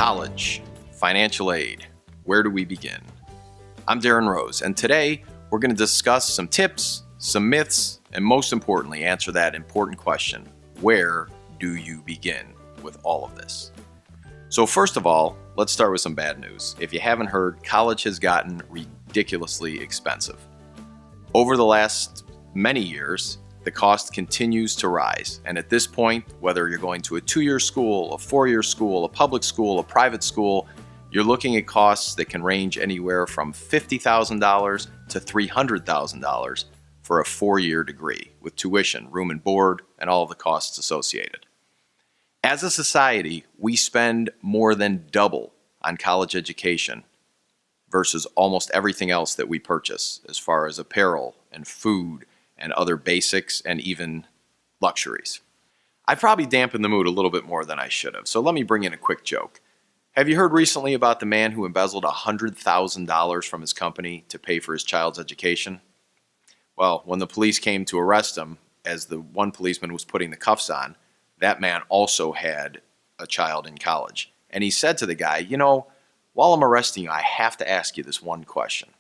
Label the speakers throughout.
Speaker 1: College, financial aid, where do we begin? I'm Darren Rose, and today we're going to discuss some tips, some myths, and most importantly, answer that important question, where do you begin with all of this? So first of all, let's start with some bad news. If you haven't heard, college has gotten ridiculously expensive. Over the last many years, the cost continues to rise. And at this point, whether you're going to a 2-year school, a 4-year school, a public school, a private school, you're looking at costs that can range anywhere from $50,000 to $300,000 for a 4-year degree with tuition, room and board, and all of the costs associated. As a society, we spend more than double on college education versus almost everything else that we purchase as far as apparel and food and other basics and even luxuries. I probably dampened the mood a little bit more than I should have, so let me bring in a quick joke. Have you heard recently about the man who embezzled $100,000 from his company to pay for his child's education? Well, when the police came to arrest him, as the one policeman was putting the cuffs on, that man also had a child in college. And he said to the guy, while I'm arresting you, I have to ask you this one question.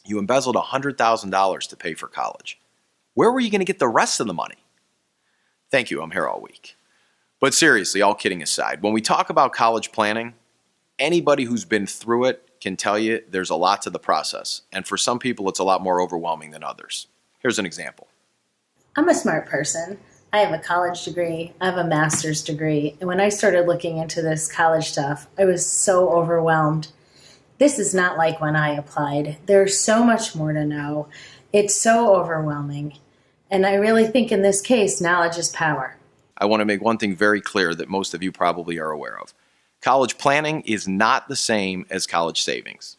Speaker 1: You embezzled $100,000 to pay for college. Where were you going to get the rest of the money? Thank you, I'm here all week. But seriously, all kidding aside, when we talk about college planning, anybody who's been through it can tell you there's a lot to the process. And for some people, it's a lot more overwhelming than others. Here's an example.
Speaker 2: I'm a smart person. I have a college degree. I have a master's degree. And when I started looking into this college stuff, I was so overwhelmed. This is not like when I applied. There's so much more to know. It's so overwhelming. And I really think in this case, knowledge is power.
Speaker 1: I want to make one thing very clear that most of you probably are aware of. College planning is not the same as college savings.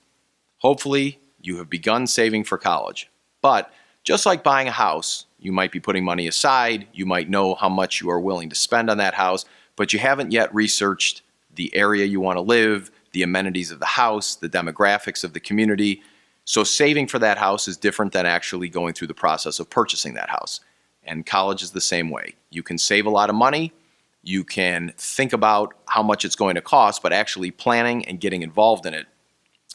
Speaker 1: Hopefully, you have begun saving for college. But just like buying a house, you might be putting money aside, you might know how much you are willing to spend on that house, but you haven't yet researched the area you want to live, the amenities of the house, the demographics of the community. So saving for that house is different than actually going through the process of purchasing that house. And college is the same way. You can save a lot of money, you can think about how much it's going to cost, but actually planning and getting involved in it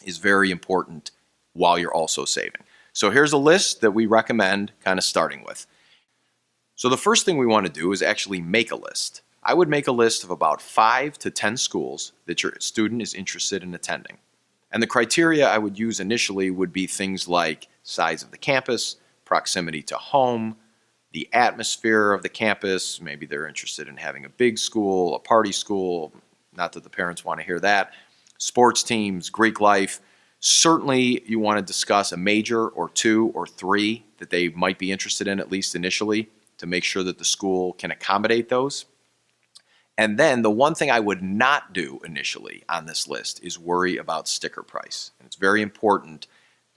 Speaker 1: is very important while you're also saving. So here's a list that we recommend kind of starting with. So the first thing we want to do is actually make a list. I would make a list of about 5 to 10 schools that your student is interested in attending. And the criteria I would use initially would be things like size of the campus, proximity to home, the atmosphere of the campus. Maybe they're interested in having a big school, a party school, not that the parents want to hear that, sports teams, Greek life. Certainly you want to discuss a major or 2 or 3 that they might be interested in, at least initially, to make sure that the school can accommodate those. And then the one thing I would not do initially on this list is worry about sticker price. And it's very important.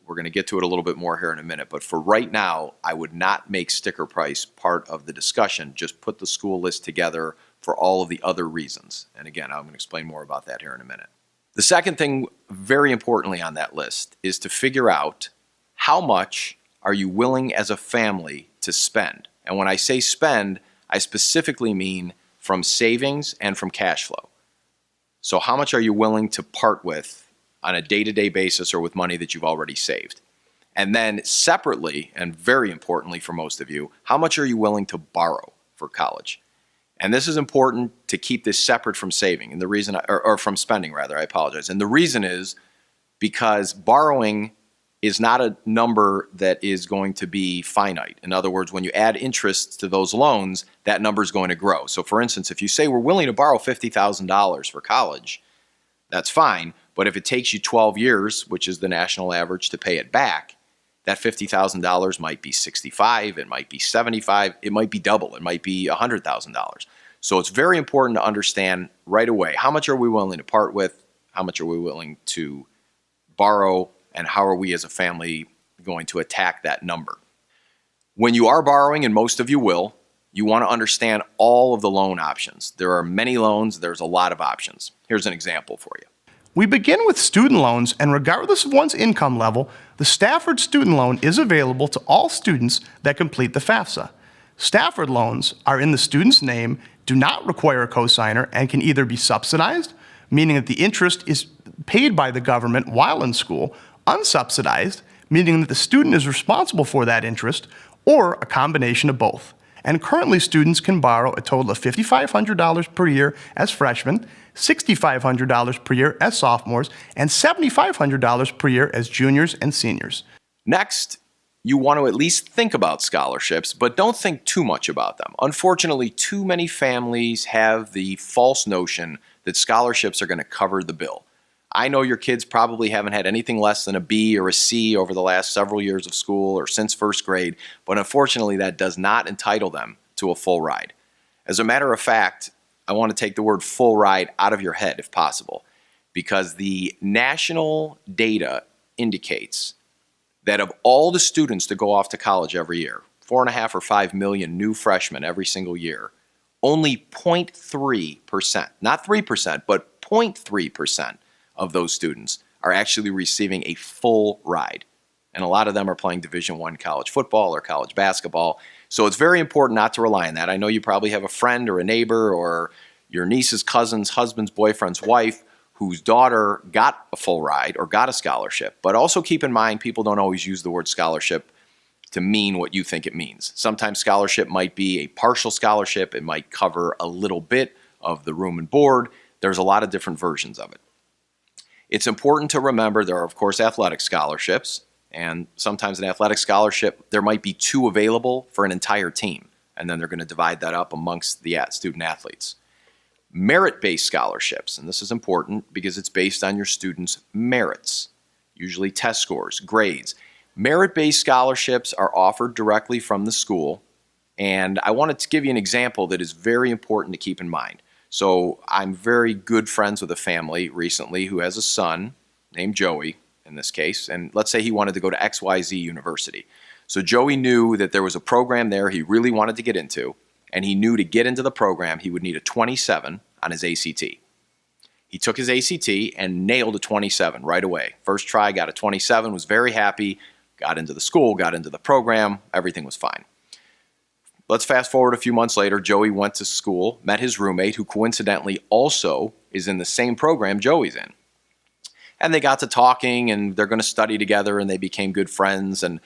Speaker 1: We're going to get to it a little bit more here in a minute. But for right now, I would not make sticker price part of the discussion. Just put the school list together for all of the other reasons. And again, I'm going to explain more about that here in a minute. The second thing, very importantly on that list, is to figure out how much are you willing as a family to spend. And when I say spend, I specifically mean from savings and from cash flow. So how much are you willing to part with on a day-to-day basis or with money that you've already saved? And then separately, and very importantly for most of you, how much are you willing to borrow for college? And this is important to keep this separate from saving, and the reason, or from spending rather, I apologize. And the reason is because borrowing is not a number that is going to be finite. In other words, when you add interest to those loans, that number is going to grow. So for instance, if you say we're willing to borrow $50,000 for college, that's fine. But if it takes you 12 years, which is the national average, to pay it back, that $50,000 might be $65,000, it might be $75,000, it might be double, it might be $100,000. So it's very important to understand right away, how much are we willing to part with, how much are we willing to borrow, and how are we as a family going to attack that number. When you are borrowing, and most of you will, you want to understand all of the loan options. There are many loans, there's a lot of options. Here's an example for you.
Speaker 3: We begin with student loans, and regardless of one's income level, the Stafford Student Loan is available to all students that complete the FAFSA. Stafford loans are in the student's name, do not require a cosigner, and can either be subsidized, meaning that the interest is paid by the government while in school, unsubsidized, meaning that the student is responsible for that interest, or a combination of both. And currently, students can borrow a total of $5,500 per year as freshmen, $6,500 per year as sophomores, and $7,500 per year as juniors and seniors.
Speaker 1: Next, you want to at least think about scholarships, but don't think too much about them. Unfortunately, too many families have the false notion that scholarships are going to cover the bill. I know your kids probably haven't had anything less than a B or a C over the last several years of school or since first grade, but unfortunately that does not entitle them to a full ride. As a matter of fact, I want to take the word full ride out of your head if possible, because the national data indicates that of all the students that go off to college every year, 4.5 or 5 million new freshmen every single year, only 0.3%, not 3%, but 0.3% of those students are actually receiving a full ride. And a lot of them are playing Division I college football or college basketball. So it's very important not to rely on that. I know you probably have a friend or a neighbor or your niece's cousin's husband's boyfriend's wife whose daughter got a full ride or got a scholarship. But also keep in mind, people don't always use the word scholarship to mean what you think it means. Sometimes scholarship might be a partial scholarship. It might cover a little bit of the room and board. There's a lot of different versions of it. It's important to remember there are, of course, athletic scholarships. And sometimes an athletic scholarship, there might be 2 available for an entire team. And then they're going to divide that up amongst the student athletes. Merit-based scholarships, and this is important because it's based on your students' merits, usually test scores, grades. Merit-based scholarships are offered directly from the school, and I wanted to give you an example that is very important to keep in mind. So I'm very good friends with a family recently who has a son named Joey, in this case, and let's say he wanted to go to XYZ University. So Joey knew that there was a program there he really wanted to get into, and he knew to get into the program he would need a 27 on his ACT. He took his ACT and nailed a 27 right away. First try, got a 27, was very happy, got into the school, got into the program, everything was fine. Let's fast forward a few months later. Joey went to school, met his roommate, who coincidentally also is in the same program Joey's in. And they got to talking, and they're going to study together, and they became good friends. And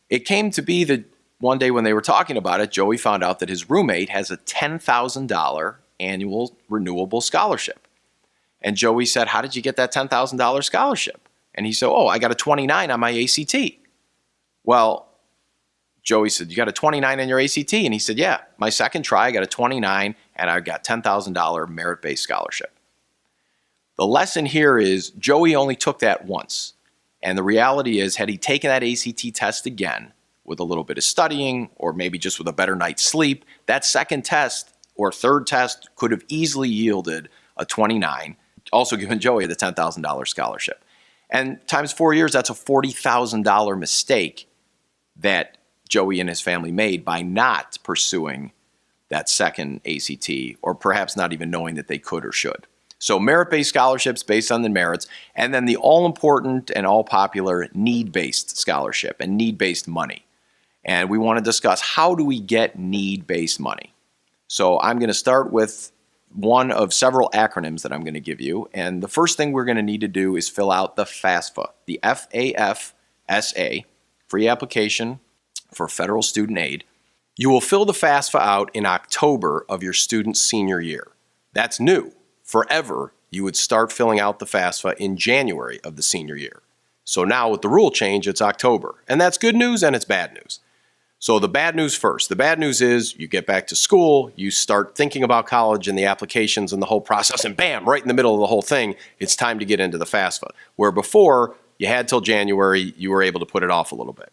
Speaker 1: it came to be that one day when they were talking about it, Joey found out that his roommate has a $10,000 annual renewable scholarship. And Joey said, "How did you get that $10,000 scholarship?" And he said, "Oh, I got a 29 on my ACT." Well, Joey said, "You got a 29 on your ACT?" And he said, "Yeah, my second try, I got a 29, and I got $10,000 merit-based scholarship." The lesson here is Joey only took that once. And the reality is, had he taken that ACT test again with a little bit of studying or maybe just with a better night's sleep, that second test or third test could have easily yielded a 29, also given Joey the $10,000 scholarship. And times 4 years, that's a $40,000 mistake that Joey and his family made by not pursuing that second ACT, or perhaps not even knowing that they could or should. So merit-based scholarships based on the merits, and then the all-important and all-popular need-based scholarship and need-based money. And we want to discuss, how do we get need-based money? So I'm going to start with one of several acronyms that I'm going to give you. And the first thing we're going to need to do is fill out the FAFSA, the FAFSA, free application for federal student aid. You will fill the FAFSA out in October of your student's senior year. That's new. Forever, you would start filling out the FAFSA in January of the senior year. So now with the rule change, it's October. And that's good news and it's bad news. So the bad news first. The bad news is you get back to school, you start thinking about college and the applications and the whole process, and bam, right in the middle of the whole thing, it's time to get into the FAFSA. Where before, you had till January, you were able to put it off a little bit.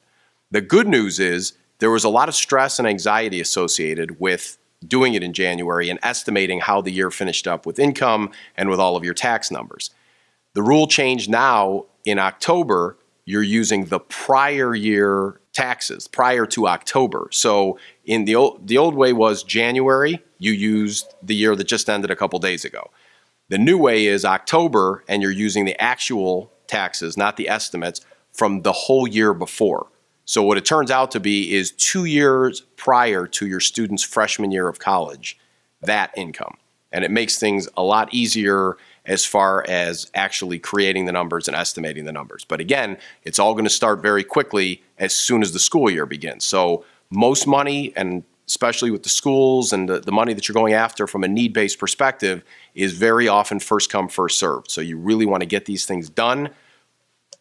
Speaker 1: The good news is there was a lot of stress and anxiety associated with doing it in January and estimating how the year finished up with income and with all of your tax numbers. The rule changed now in October, you're using the prior year taxes prior to October. So in the old way was January, you used the year that just ended a couple days ago. The new way is October, and you're using the actual taxes, not the estimates, from the whole year before. So what it turns out to be is 2 years prior to your student's freshman year of college, that income. And it makes things a lot easier as far as actually creating the numbers and estimating the numbers. But again, it's all going to start very quickly as soon as the school year begins. So most money, and especially with the schools and the money that you're going after from a need-based perspective, is very often first come, first served. So you really want to get these things done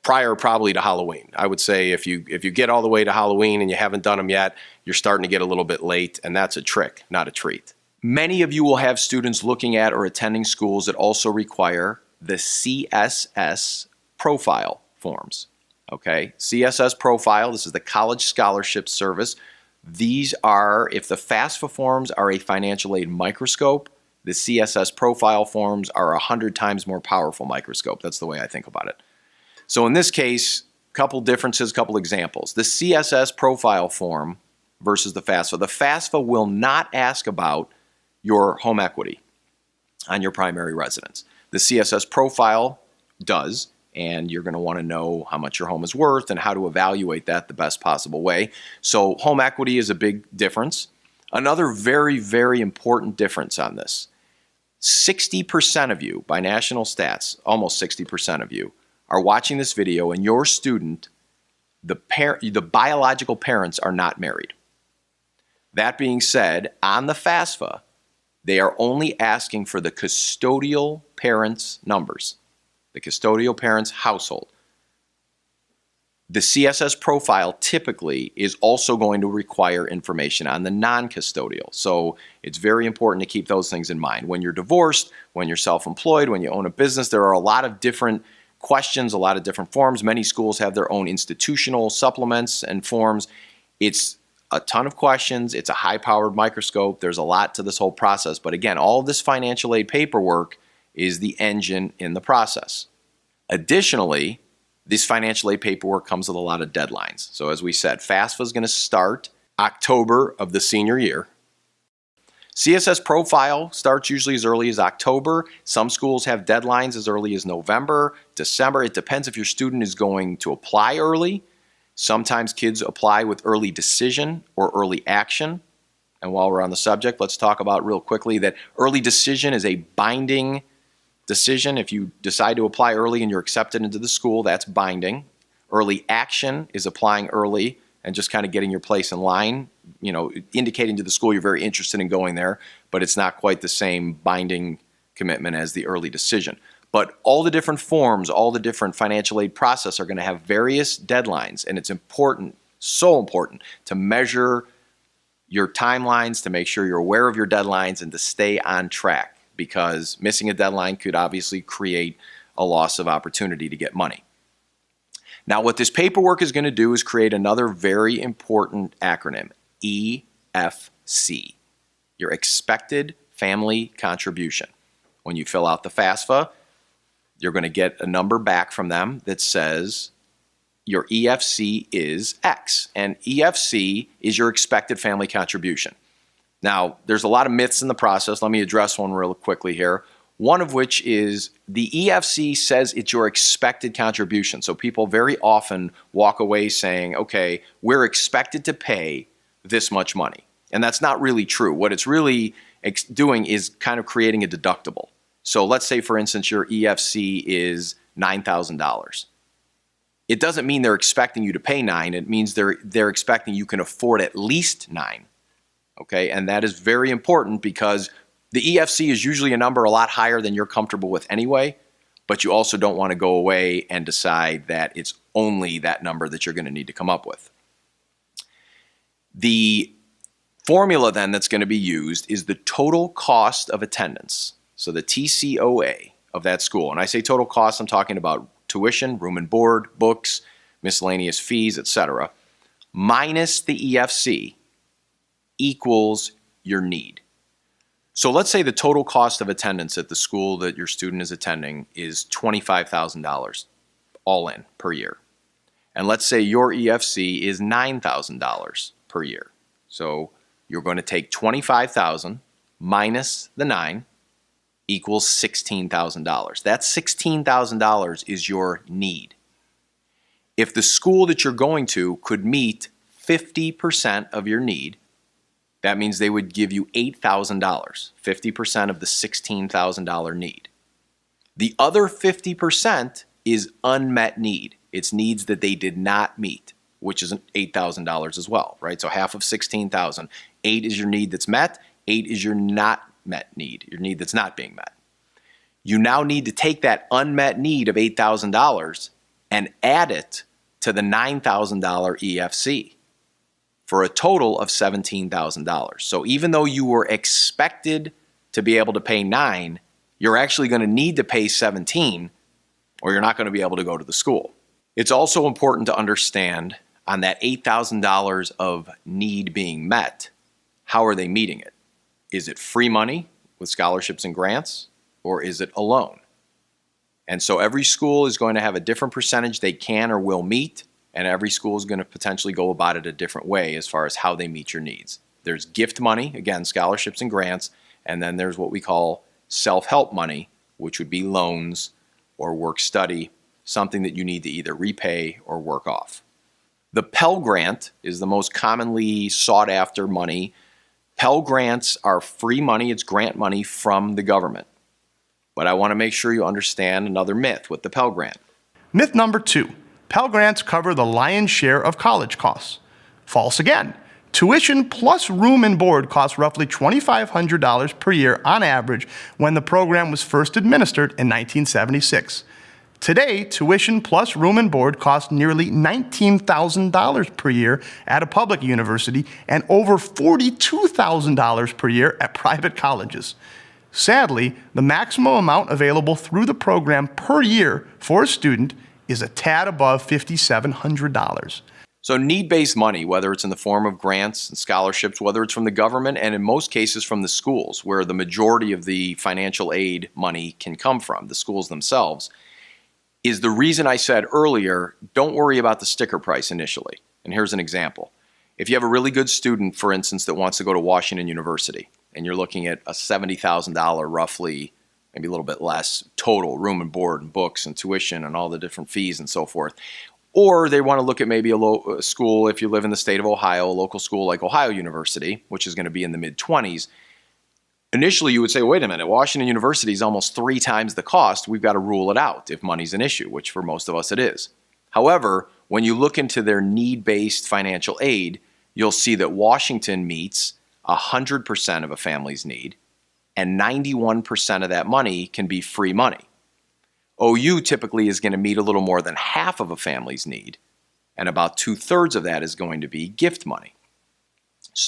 Speaker 1: prior probably to Halloween. I would say if you get all the way to Halloween and you haven't done them yet, you're starting to get a little bit late, and that's a trick, not a treat. Many of you will have students looking at or attending schools that also require the CSS profile forms. Okay, CSS profile, this is the College Scholarship Service. These are, if the FAFSA forms are a financial aid microscope, the CSS profile forms are 100 times more powerful microscope. That's the way I think about it. So in this case, couple differences, couple examples. The CSS profile form versus the FAFSA. The FAFSA will not ask about your home equity on your primary residence. The CSS profile does, and you're going to want to know how much your home is worth and how to evaluate that the best possible way. So home equity is a big difference. Another very, very important difference on this. 60% of you, by national stats, almost 60% of you, are watching this video, and your student, the biological parents are not married. That being said, on the FAFSA, they are only asking for the custodial parents' numbers, the custodial parents' household. The CSS profile typically is also going to require information on the non-custodial. So it's very important to keep those things in mind. When you're divorced, when you're self-employed, when you own a business, there are a lot of different questions, a lot of different forms. Many schools have their own institutional supplements and forms. It's a ton of questions. It's a high-powered microscope. There's a lot to this whole process. But again, all of this financial aid paperwork is the engine in the process. Additionally, this financial aid paperwork comes with a lot of deadlines. So as we said, FAFSA is going to start October of the senior year. CSS profile starts usually as early as October. Some schools have deadlines as early as November, December. It depends if your student is going to apply early. Sometimes kids apply with early decision or early action. And while we're on the subject, let's talk about real quickly that early decision is a binding decision. If you decide to apply early and you're accepted into the school, that's binding. Early action is applying early and just kind of getting your place in line, indicating to the school you're very interested in going there, but it's not quite the same binding commitment as the early decision. But all the different forms, all the different financial aid process are going to have various deadlines, and it's important, so important, to measure your timelines, to make sure you're aware of your deadlines, and to stay on track, because missing a deadline could obviously create a loss of opportunity to get money. Now, what this paperwork is going to do is create another very important acronym, EFC, your expected family contribution. When you fill out the FAFSA, you're going to get a number back from them that says your EFC is X, and EFC is your expected family contribution. Now, there's a lot of myths in the process. Let me address one real quickly here. One of which is the EFC says it's your expected contribution. So people very often walk away saying, okay, we're expected to pay this much money. And that's not really true. What it's really doing is kind of creating a deductible. So let's say, for instance, your EFC is $9,000. It doesn't mean they're expecting you to pay $9,000. It means they're expecting you can afford at least $9,000. Okay, and that is very important because the EFC is usually a number a lot higher than you're comfortable with anyway, but you also don't want to go away and decide that it's only that number that you're going to need to come up with. The formula then that's going to be used is the total cost of attendance. So the TCOA of that school. And I say total cost, I'm talking about tuition, room and board, books, miscellaneous fees, etc., minus the EFC equals your need. So let's say the total cost of attendance at the school that your student is attending is $25,000 all in per year. And let's say your EFC is $9,000 per year. So you're going to take $25,000 minus the 9 equals $16,000. That $16,000 is your need. If the school that you're going to could meet 50% of your need, that means they would give you $8,000, 50% of the $16,000 need. The other 50% is unmet need. It's needs that they did not meet, which is $8,000 as well, right? So half of 16,000. 8 is your need that's met. 8 is your not met need, your need that's not being met. You now need to take that unmet need of $8,000 and add it to the $9,000 EFC for a total of $17,000. So even though you were expected to be able to pay 9, you're actually going to need to pay 17 or you're not going to be able to go to the school. It's also important to understand on that $8,000 of need being met, how are they meeting it? Is it free money with scholarships and grants, or is it a loan? And so every school is going to have a different percentage they can or will meet, and every school is going to potentially go about it a different way as far as how they meet your needs. There's gift money, again, scholarships and grants, and then there's what we call self-help money, which would be loans or work study, something that you need to either repay or work off. The Pell Grant is the most commonly sought after money. Pell Grants are free money, it's grant money from the government. But I want to make sure you understand another myth with the Pell Grant.
Speaker 3: Myth number 2, Pell Grants cover the lion's share of college costs. False again. Tuition plus room and board costs roughly $2,500 per year on average when the program was first administered in 1976. Today, tuition plus room and board costs nearly $19,000 per year at a public university and over $42,000 per year at private colleges. Sadly, the maximum amount available through the program per year for a student is a tad above $5,700.
Speaker 1: So need-based money, whether it's in the form of grants and scholarships, whether it's from the government, and in most cases from the schools, where the majority of the financial aid money can come from, the schools themselves, is the reason I said earlier, don't worry about the sticker price initially. And here's an example. If you have a really good student, for instance, that wants to go to Washington University, and you're looking at a $70,000 roughly, maybe a little bit less, total room and board and books and tuition and all the different fees and so forth. Or they want to look at maybe a school, if you live in the state of Ohio, a local school like Ohio University, which is going to be in the mid-20s. Initially, you would say, wait a minute, Washington University is almost 3 times the cost. We've got to rule it out if money's an issue, which for most of us it is. However, when you look into their need-based financial aid, you'll see that Washington meets 100% of a family's need, and 91% of that money can be free money. OU typically is going to meet a little more than half of a family's need, and about 2/3 of that is going to be gift money,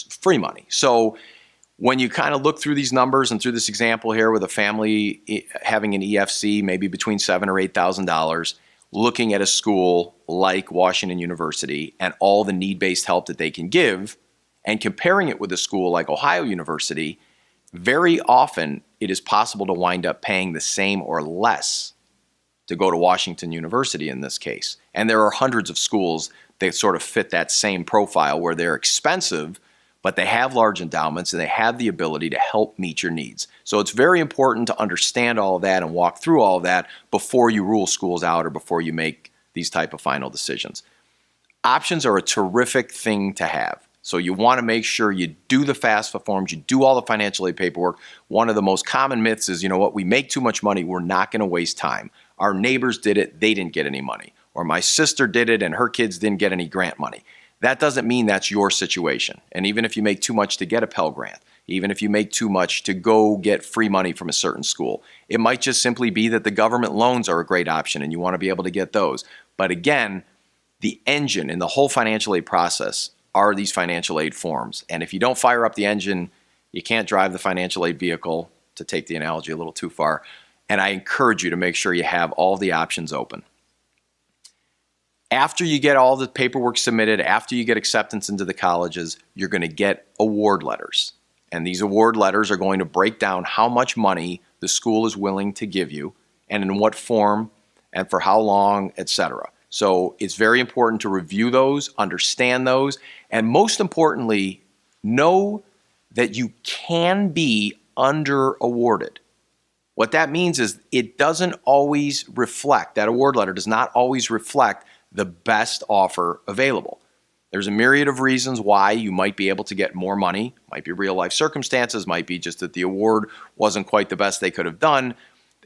Speaker 1: free money. So when you kind of look through these numbers and through this example here with a family having an EFC maybe between $7,000 or $8,000, looking at a school like Washington University and all the need-based help that they can give, and comparing it with a school like Ohio University, very often it is possible to wind up paying the same or less to go to Washington University in this case. And there are hundreds of schools that sort of fit that same profile where they're expensive, but they have large endowments and they have the ability to help meet your needs. So it's very important to understand all of that and walk through all of that before you rule schools out or before you make these type of final decisions. Options are a terrific thing to have. So you want to make sure you do the FAFSA forms, you do all the financial aid paperwork. One of the most common myths is, you know what, we make too much money, we're not going to waste time. Our neighbors did it, they didn't get any money. Or my sister did it and her kids didn't get any grant money. That doesn't mean that's your situation. And even if you make too much to get a Pell Grant, even if you make too much to go get free money from a certain school, it might just simply be that the government loans are a great option and you want to be able to get those. But again, the engine in the whole financial aid process are these financial aid forms. And if you don't fire up the engine, you can't drive the financial aid vehicle, to take the analogy a little too far. And I encourage you to make sure you have all the options open. After you get all the paperwork submitted, after you get acceptance into the colleges, you're going to get award letters. And these award letters are going to break down how much money the school is willing to give you and in what form and for how long, etc. So it's very important to review those, understand those, and most importantly, know that you can be under awarded. What that means is it doesn't always reflect, that award letter does not always reflect the best offer available. There's a myriad of reasons why you might be able to get more money. Might be real life circumstances, might be just that the award wasn't quite the best they could have done.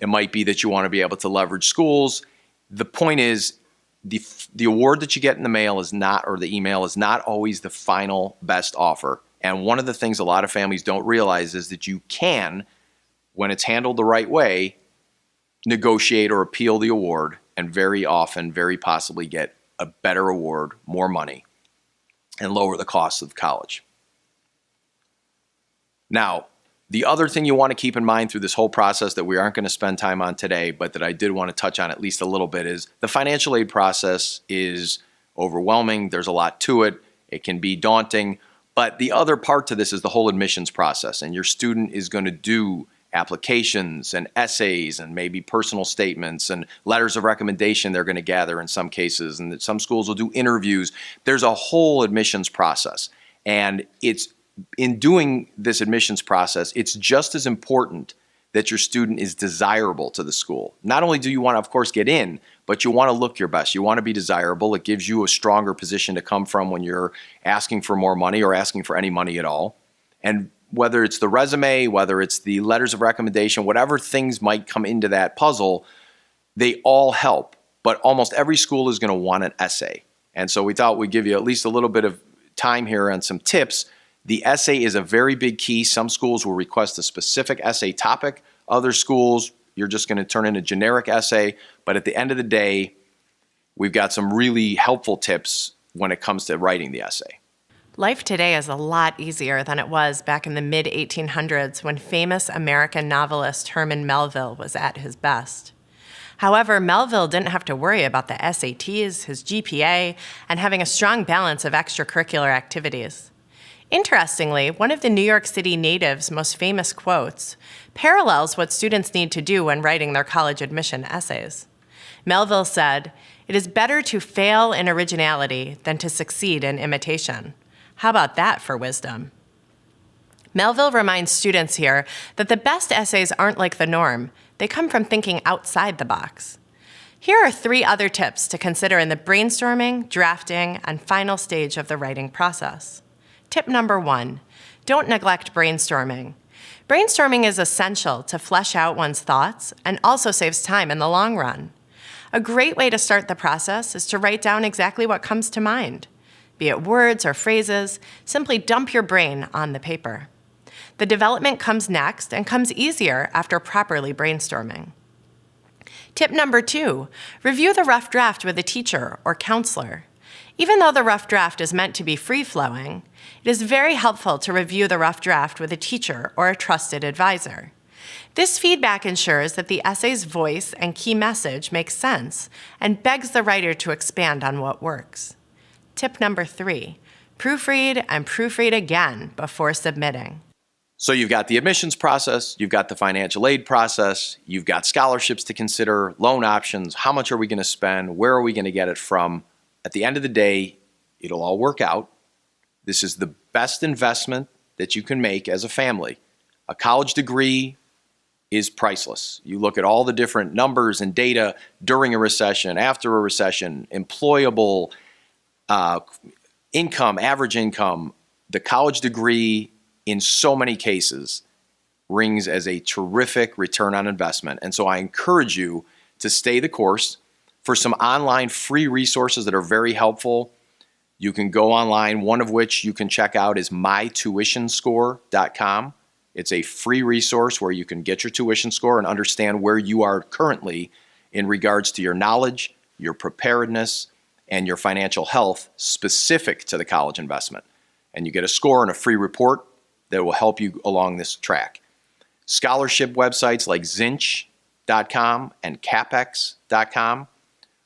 Speaker 1: It might be that you want to be able to leverage schools. The point is, the award that you get in the mail is not, or the email is not always the final best offer. And one of the things a lot of families don't realize is that you can, when it's handled the right way, negotiate or appeal the award, and very often, very possibly get a better award, more money, and lower the cost of college. Now, the other thing you want to keep in mind through this whole process that we aren't going to spend time on today, but that I did want to touch on at least a little bit, is the financial aid process is overwhelming. There's a lot to it. It can be daunting. But the other part to this is the whole admissions process. And your student is going to do applications and essays and maybe personal statements and letters of recommendation they're going to gather in some cases. And some schools will do interviews. There's a whole admissions process. And in doing this admissions process, it's just as important that your student is desirable to the school. Not only do you want to, of course, get in, but you want to look your best. You want to be desirable. It gives you a stronger position to come from when you're asking for more money or asking for any money at all. And whether it's the resume, whether it's the letters of recommendation, whatever things might come into that puzzle, they all help. But almost every school is going to want an essay. And so we thought we'd give you at least a little bit of time here on some tips. The essay is a very big key. Some schools will request a specific essay topic. Other schools, you're just going to turn in a generic essay. But at the end of the day, we've got some really helpful tips when it comes to writing the essay.
Speaker 4: Life today is a lot easier than it was back in the mid-1800s when famous American novelist Herman Melville was at his best. However, Melville didn't have to worry about the SATs, his GPA, and having a strong balance of extracurricular activities. Interestingly, one of the New York City natives' most famous quotes parallels what students need to do when writing their college admission essays. Melville said, "It is better to fail in originality than to succeed in imitation." How about that for wisdom? Melville reminds students here that the best essays aren't like the norm. They come from thinking outside the box. Here are 3 other tips to consider in the brainstorming, drafting, and final stage of the writing process. Tip number 1, don't neglect brainstorming. Brainstorming is essential to flesh out one's thoughts and also saves time in the long run. A great way to start the process is to write down exactly what comes to mind. Be it words or phrases, simply dump your brain on the paper. The development comes next and comes easier after properly brainstorming. Tip number 2, review the rough draft with a teacher or counselor. Even though the rough draft is meant to be free-flowing, it is very helpful to review the rough draft with a teacher or a trusted advisor. This feedback ensures that the essay's voice and key message makes sense and begs the writer to expand on what works. Tip number 3, proofread and proofread again before submitting.
Speaker 1: So you've got the admissions process, you've got the financial aid process, you've got scholarships to consider, loan options, how much are we going to spend, where are we going to get it from? At the end of the day, it'll all work out. This is the best investment that you can make as a family. A college degree is priceless. You look at all the different numbers and data during a recession, after a recession, employable income, average income. The college degree, in so many cases, rings as a terrific return on investment. And so I encourage you to stay the course. For some online free resources that are very helpful, you can go online, one of which you can check out is mytuitionscore.com. It's a free resource where you can get your tuition score and understand where you are currently in regards to your knowledge, your preparedness, and your financial health specific to the college investment. And you get a score and a free report that will help you along this track. Scholarship websites like Zinch.com and Capex.com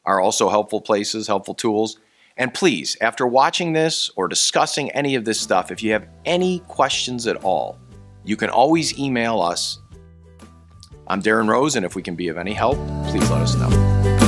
Speaker 1: are also helpful places, helpful tools. And please, after watching this or discussing any of this stuff, if you have any questions at all, you can always email us. I'm Darren Rose, and if we can be of any help, please let us know.